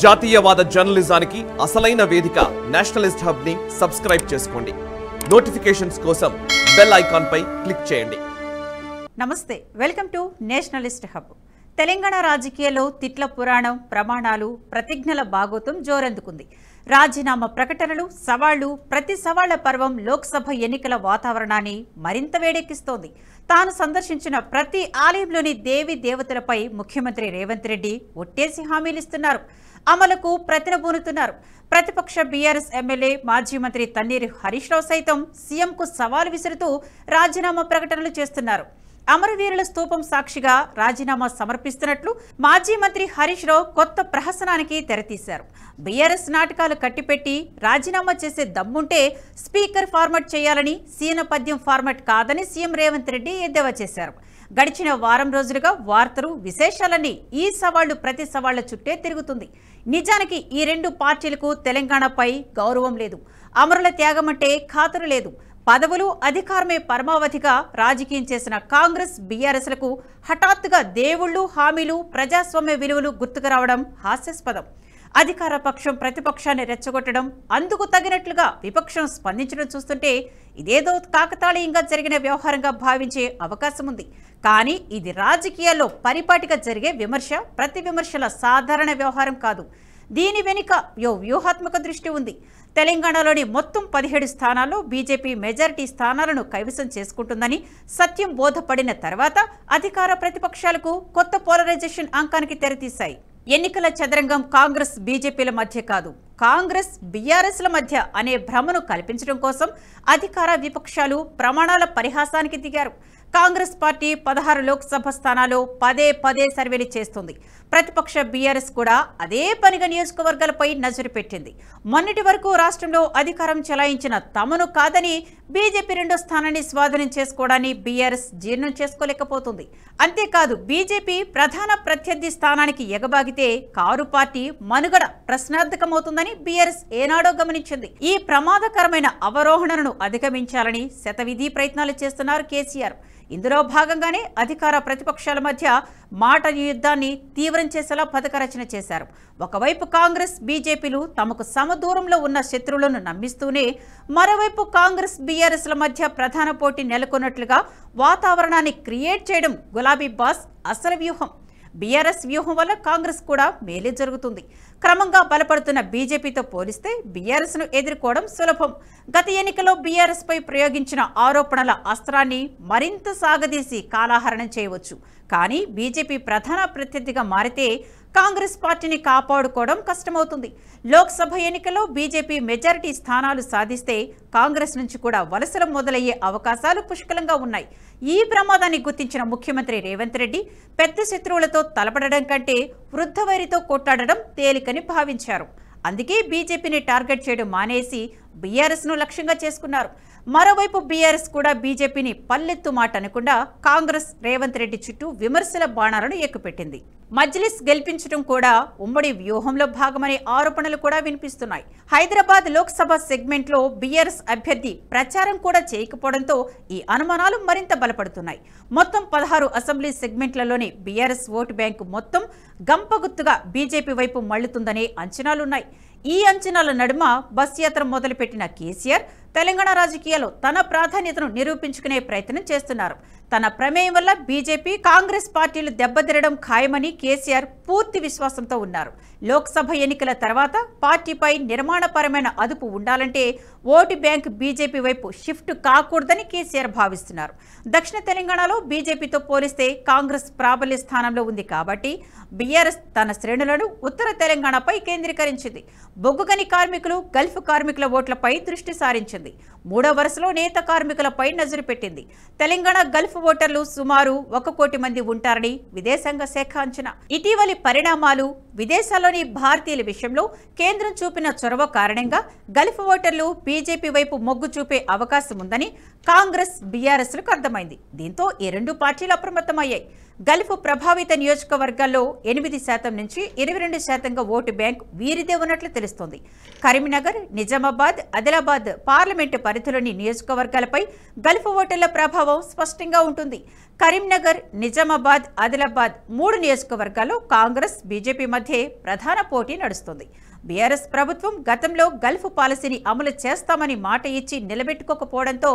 జాతీయవాద జర్నలిజానికి అసలైన వేదిక నేషనలిస్ట్ హబ్ ని సబ్స్క్రైబ్ చేసుకోండి. నోటిఫికేషన్స్ కోసం బెల్ ఐకాన్ పై క్లిక్ చేయండి. నమస్తే, welcome to Nationalist hub. Telangana రాజకీయాల్లో తిట్ల పురాణం, ప్రమాణాలు, ప్రతిజ్ఞల భాగోతం జోరందుకుంది. రాజీనామా ప్రకటనలు, సవాళ్లు, ప్రతి సవాళ్ల పర్వం లోక్సభ ఎన్నికల వాతావరణాన్ని మరింత వేడెక్కిస్తోంది. తాను సందర్శించిన ప్రతి ఆలయంలోని దేవి దేవతలపై ముఖ్యమంత్రి రేవంత్ రెడ్డి ఒట్టేసి హామీలిస్తున్నారు, అమలుకు ప్రతినబూనుతున్నారు. ప్రతిపక్ష బీఆర్ఎస్ ఎమ్మెల్యే మాజీ మంత్రి తన్నీరు హరీష్ రావు సైతం సీఎంకు సవాల్ విసురుతూ రాజీనామా ప్రకటనలు చేస్తున్నారు. అమరవీరుల స్తూపం సాక్షిగా రాజీనామా సమర్పిస్తున్నట్లు మాజీ మంత్రి హరీష్ రావు కొత్త ప్రహసనానికి తెరతీశారు. బీఆర్ఎస్ నాటకాలు కట్టిపెట్టి రాజీనామా చేసే దమ్ముంటే స్పీకర్ ఫార్మాట్ చేయాలని, సీన పద్యం ఫార్మాట్ కాదని సీఎం రేవంత్ రెడ్డి ఎద్దేవా చేశారు. గడిచిన వారం రోజులుగా వార్తలు, విశేషాలన్నీ ఈ సవాళ్లు ప్రతి సవాళ్ల చుట్టే తిరుగుతుంది. నిజానికి ఈ రెండు పార్టీలకు తెలంగాణపై గౌరవం లేదు. అమరుల త్యాగం అంటే ఖాతరు లేదు. పదవులు, అధికారమే పరమావధిగా రాజకీయం చేసిన కాంగ్రెస్, బీఆర్ఎస్లకు హఠాత్తుగా దేవుళ్లు, హామీలు, ప్రజాస్వామ్య విలువలు గుర్తుకు రావడం హాస్యాస్పదం. అధికార పక్షం ప్రతిపక్షాన్ని రెచ్చగొట్టడం, అందుకు తగినట్లుగా విపక్షం స్పందించడం చూస్తుంటే ఇదేదో కాకతాళీయంగా జరిగిన వ్యవహారంగా భావించే అవకాశం ఉంది. కానీ ఇది రాజకీయాల్లో పరిపాటిగా జరిగే విమర్శ, ప్రతి విమర్శల సాధారణ వ్యవహారం కాదు. దీని వెనుక వ్యూహాత్మక దృష్టి ఉంది. తెలంగాణలోని మొత్తం 17 స్థానాల్లో బీజేపీ మెజారిటీ స్థానాలను కైవసం చేసుకుంటుందని సత్యం బోధపడిన తర్వాత అధికార ప్రతిపక్షాలకు కొత్త పోలరైజేషన్ అంకానికి తెరతీశాయి. ఎన్నికల చదరంగం కాంగ్రెస్, బీజేపీల మధ్య కాదు, కాంగ్రెస్, బీఆర్ఎస్ల మధ్య అనే భ్రమను కల్పించడం కోసం అధికార విపక్షాలు ప్రమాణాల పరిహాసానికి దిగారు. కాంగ్రెస్ పార్టీ 16 లోక్సభ స్థానాల్లో పదే సర్వేలు చేస్తుంది. ప్రతిపక్ష బీఆర్ఎస్ కూడా అదే పనిగా నియోజకవర్గాలపై నజరు పెట్టింది. మొన్నటి వరకు రాష్ట్రంలో అధికారం చెలాయించిన తమను కాదని బీజేపీ రెండో స్థానాన్ని స్వాధీనం చేసుకోవడాన్ని బీఆర్ఎస్ జీర్ణం చేసుకోలేకపోతుంది. అంతేకాదు, బీజేపీ ప్రధాన ప్రత్యర్థి స్థానానికి ఎగబాగితే కారు పార్టీ మనుగడ ప్రశ్నార్థకమవుతుందని బీఆర్ఎస్ ఏనాడో గమనించింది. ఈ ప్రమాదకరమైన అవరోహణను అధిగమించాలని శతవిధి ప్రయత్నాలు చేస్తున్నారు కేసీఆర్. ఇందులో భాగంగానే అధికార ప్రతిపక్షాల మధ్య మాట యుద్ధాన్ని తీవ్రం చేసేలా పథక రచన చేశారు. ఒకవైపు కాంగ్రెస్, బీజేపీలు తమకు సమదూరంలో ఉన్న శత్రువులను నమ్మిస్తూనే మరోవైపు కాంగ్రెస్, బీఆర్ఎస్ల మధ్య ప్రధాన పోటీ నెలకొన్నట్లుగా వాతావరణాన్ని క్రియేట్ చేయడం గులాబీ బాస్ అసలు వ్యూహం. బీఆర్ఎస్ వ్యూహం వల్ల కాంగ్రెస్ కూడా మేలే జరుగుతుంది. క్రమంగా బలపడుతున్న బీజేపీతో పోలిస్తే బీఆర్ఎస్ను ఎదుర్కోవడం సులభం. గత ఎన్నికల్లో బీఆర్ఎస్ పై ప్రయోగించిన ఆరోపణల అస్త్రాన్ని మరింత సాగదీసి కాలహరణం చేయవచ్చు. కానీ బీజేపీ ప్రధాన ప్రత్యర్థిగా మారితే కాంగ్రెస్ పార్టీని కాపాడుకోవడం కష్టమవుతుంది. లోక్సభ ఎన్నికల్లో బీజేపీ మెజారిటీ స్థానాలు సాధిస్తే కాంగ్రెస్ నుంచి కూడా వలసలు మొదలయ్యే అవకాశాలు పుష్కలంగా ఉన్నాయి. ఈ ప్రమాదాన్ని గుర్తించిన ముఖ్యమంత్రి రేవంత్ రెడ్డి పెద్ద శత్రువులతో తలపడడం కంటే వృద్ధవైరితో కొట్టాడడం తేలికని భావించారు. అందుకే బీజేపీని టార్గెట్ చేయడం మానేసి బీఆర్ఎస్ను లక్ష్యంగా చేసుకున్నారు. మరోవైపు బీఆర్ఎస్ కూడా బీజేపీని పల్లెత్తు మాట అనకుండా కాంగ్రెస్, రేవంత్ రెడ్డి చుట్టూ విమర్శల బాణాలను ఎక్కుపెట్టింది. మజ్లిస్ గెలిపించడం కూడా ఉమ్మడి వ్యూహంలో భాగమనే ఆరోపణలు కూడా వినిపిస్తున్నాయి. హైదరాబాద్ లోక్సభ సెగ్మెంట్లో బీఆర్ఎస్ అభ్యర్థి ప్రచారం కూడా చేయకపోవడంతో ఈ అనుమానాలు మరింత బలపడుతున్నాయి. మొత్తం 16 అసెంబ్లీ సెగ్మెంట్లలోని బీఆర్ఎస్ ఓటు బ్యాంకు మొత్తం గంపగుత్తుగా బీజేపీ వైపు మళ్లుతుందనే అంచనాలున్నాయి. ఈ అంచనాల నడుమ బస్ యాత్ర మొదలుపెట్టిన కేసీఆర్ తెలంగాణ రాజకీయాల్లో తన ప్రాధాన్యతను నిరూపించుకునే ప్రయత్నం చేస్తున్నారు. తన ప్రమేయం వల్ల బీజేపీ, కాంగ్రెస్ పార్టీలు దెబ్బతిరడం ఖాయమని కేసీఆర్ పూర్తి విశ్వాసంతో ఉన్నారు. లోక్సభ ఎన్నికల తర్వాత పార్టీపై నిర్మాణపరమైన అదుపు ఉండాలంటే ఓటు బ్యాంక్ బీజేపీ వైపు షిఫ్ట్ కాకూడదని కేసీఆర్ భావిస్తున్నారు. దక్షిణ తెలంగాణలో బీజేపీతో పోలిస్తే కాంగ్రెస్ ప్రాబల్య స్థానంలో ఉంది కాబట్టి బీఆర్ఎస్ తన శ్రేణులను ఉత్తర తెలంగాణపై కేంద్రీకరించింది. బొగ్గుగని కార్మికులు, గల్ఫ్ కార్మికుల ఓట్లపై దృష్టి సారించింది. మూడో వరుసలో నేత కార్మికులపై నజరు పెట్టింది. తెలంగాణ గల్ఫ్ ఓటర్లు సుమారు 1 కోటి మంది ఉంటారని విదేశాంగ శాఖ అంచనా. ఇటీవలి పరిణామాలు, విదేశాల్లోని భారతీయుల విషయంలో కేంద్రం చూపిన చొరవ కారణంగా గల్ఫ్ ఓటర్లు బీజేపీ వైపు మొగ్గు చూపే అవకాశం ఉందని కాంగ్రెస్ బీఆర్ఎస్లకు అర్థమైంది. దీంతో ఈ రెండు పార్టీలు అప్రమత్తమయ్యాయి. గల్ఫ్ ప్రభావిత నియోజకవర్గాల్లో 8% నుంచి 22% ఓటు బ్యాంక్ వీరిదే ఉన్నట్లు తెలుస్తోంది. కరీంనగర్, నిజామాబాద్, ఆదిలాబాద్ పార్లమెంటు పరిధిలోని నియోజకవర్గాలపై గల్ఫ్ ఓటర్ల ప్రభావం స్పష్టంగా ఉంటుంది. కరీంనగర్, నిజామాబాద్, ఆదిలాబాద్ 3 నియోజకవర్గాల్లో కాంగ్రెస్, బీజేపీ మధ్య ప్రధాన పోటీ నడుస్తుంది. బీఆర్ఎస్ ప్రభుత్వం గతంలో గల్ఫ్ పాలసీని అమలు చేస్తామని మాట ఇచ్చి నిలబెట్టుకోకపోవడంతో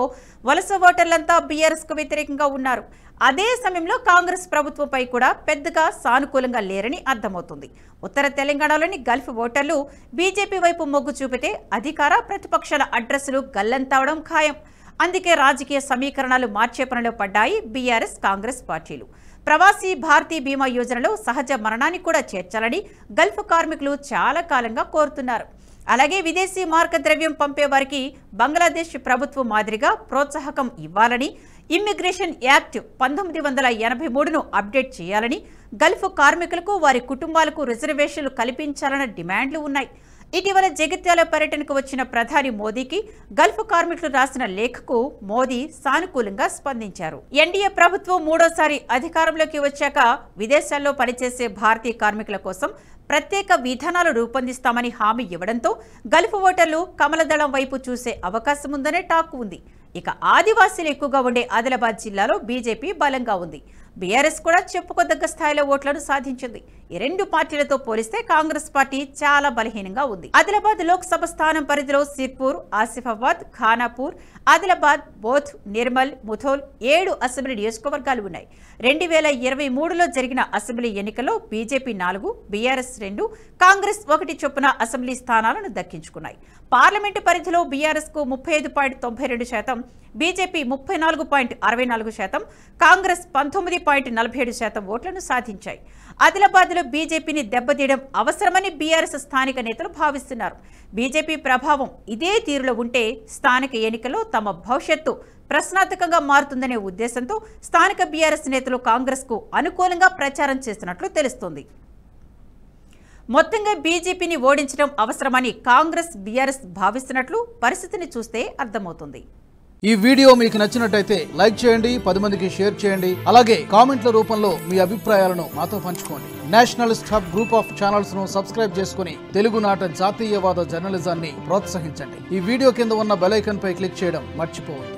వలస ఓటర్లంతా బీఆర్ఎస్కు వ్యతిరేకంగా ఉన్నారు. అదే సమయంలో కాంగ్రెస్ ప్రభుత్వంపై కూడా పెద్దగా సానుకూలంగా లేరని అర్థమవుతుంది. ఉత్తర తెలంగాణలోని గల్ఫ్ ఓటర్లు బీజేపీ వైపు మొగ్గు చూపితే అధికార ప్రతిపక్షాల అడ్రస్లు గల్లంతవడం ఖాయం. అందుకే రాజకీయ సమీకరణాలు మార్చే పనిలో పడ్డాయి బీఆర్ఎస్, కాంగ్రెస్ పార్టీలు. ప్రవాసీ భారతీ బీమా యోజనలో సహజ మరణాన్ని కూడా చేర్చాలని గల్ఫ్ కార్మికులు చాలా కాలంగా కోరుతున్నారు. అలాగే విదేశీ మార్గద్రవ్యం పంపే వారికి బంగ్లాదేశ్ ప్రభుత్వం మాదిరిగా ప్రోత్సాహకం ఇవ్వాలని, ఇమ్మిగ్రేషన్ యాక్ట్ 1983ను అప్డేట్ చేయాలని, గల్ఫ్ కార్మికులకు వారి కుటుంబాలకు రిజర్వేషన్లు కల్పించాలన్న డిమాండ్లు ఉన్నాయి. ఇటీవల జగిత్యాల పర్యటనకు వచ్చిన ప్రధాని మోదీకి గల్ఫ్ కార్మికులు రాసిన లేఖకు మోదీ సానుకూలంగా స్పందించారు. ఎన్డీఏ ప్రభుత్వం మూడోసారి అధికారంలోకి వచ్చాక విదేశాల్లో పనిచేసే భారతీయ కార్మికుల కోసం ప్రత్యేక విధానాలు రూపొందిస్తామని హామీ ఇవ్వడంతో గల్ఫ్ ఓటర్లు కమలదళం వైపు చూసే అవకాశం ఉందనే టాక్ ఉంది. ఇక ఆదివాసీలు ఎక్కువగా ఉండే ఆదిలాబాద్ జిల్లాలో బీజేపీ బలంగా ఉంది. బీఆర్ఎస్ కూడా చెప్పుకోదగ్గ స్థాయిలో ఓట్లను సాధించింది. ఈ రెండు పార్టీలతో పోలిస్తే కాంగ్రెస్ పార్టీ చాలా బలహీనంగా ఉంది. ఆదిలాబాద్ లోక్సభ స్థానం పరిధిలో సిర్పూర్, ఆసిఫాబాద్, ఖానాపూర్, ఆదిలాబాద్, బోధ్, నిర్మల్, ముథోల్ 7 అసెంబ్లీ నియోజకవర్గాలు ఉన్నాయి. 2023లో జరిగిన అసెంబ్లీ ఎన్నికల్లో బీజేపీ 4, బీఆర్ఎస్ 2, కాంగ్రెస్ 1 చొప్పున అసెంబ్లీ స్థానాలను దక్కించుకున్నాయి. పార్లమెంటు పరిధిలో బీఆర్ఎస్ కు 35.92%, బీజేపీ 34.64%, కాంగ్రెస్ 19.47% ఓట్లను సాధించాయి. ఆదిలాబాద్లో బీజేపీని దెబ్బతీయడం అవసరమని బీఆర్ఎస్ స్థానిక నేతలు భావిస్తున్నారు. బీజేపీ ప్రభావం ఇదే తీరులో ఉంటే స్థానిక ఎన్నికల్లో తమ భవిష్యత్తు ప్రశ్నార్థకంగా మారుతుందనే ఉద్దేశంతో స్థానిక బీఆర్ఎస్ నేతలు కాంగ్రెస్కు అనుకూలంగా ప్రచారం చేస్తున్నట్లు తెలుస్తోంది. మొత్తంగా బీజేపీని ఓడించడం అవసరమని కాంగ్రెస్, బీఆర్ఎస్ భావిస్తున్నట్లు పరిస్థితిని చూస్తే అర్థమవుతుంది. ఈ వీడియో మీకు నచ్చినట్టయితే లైక్ చేయండి, 10 మందికి షేర్ చేయండి. అలాగే కామెంట్ల రూపంలో మీ అభిప్రాయాలను మాతో పంచుకోండి. Nationalist hub group of channels ను సబ్స్క్రైబ్ చేసుకుని తెలుగునాట జాతీయవాద జర్నలిజాన్ని ప్రోత్సహించండి. ఈ వీడియో కింద ఉన్న బెల్ ఐకాన్ పై క్లిక్ చేయడం మర్చిపోవద్దు.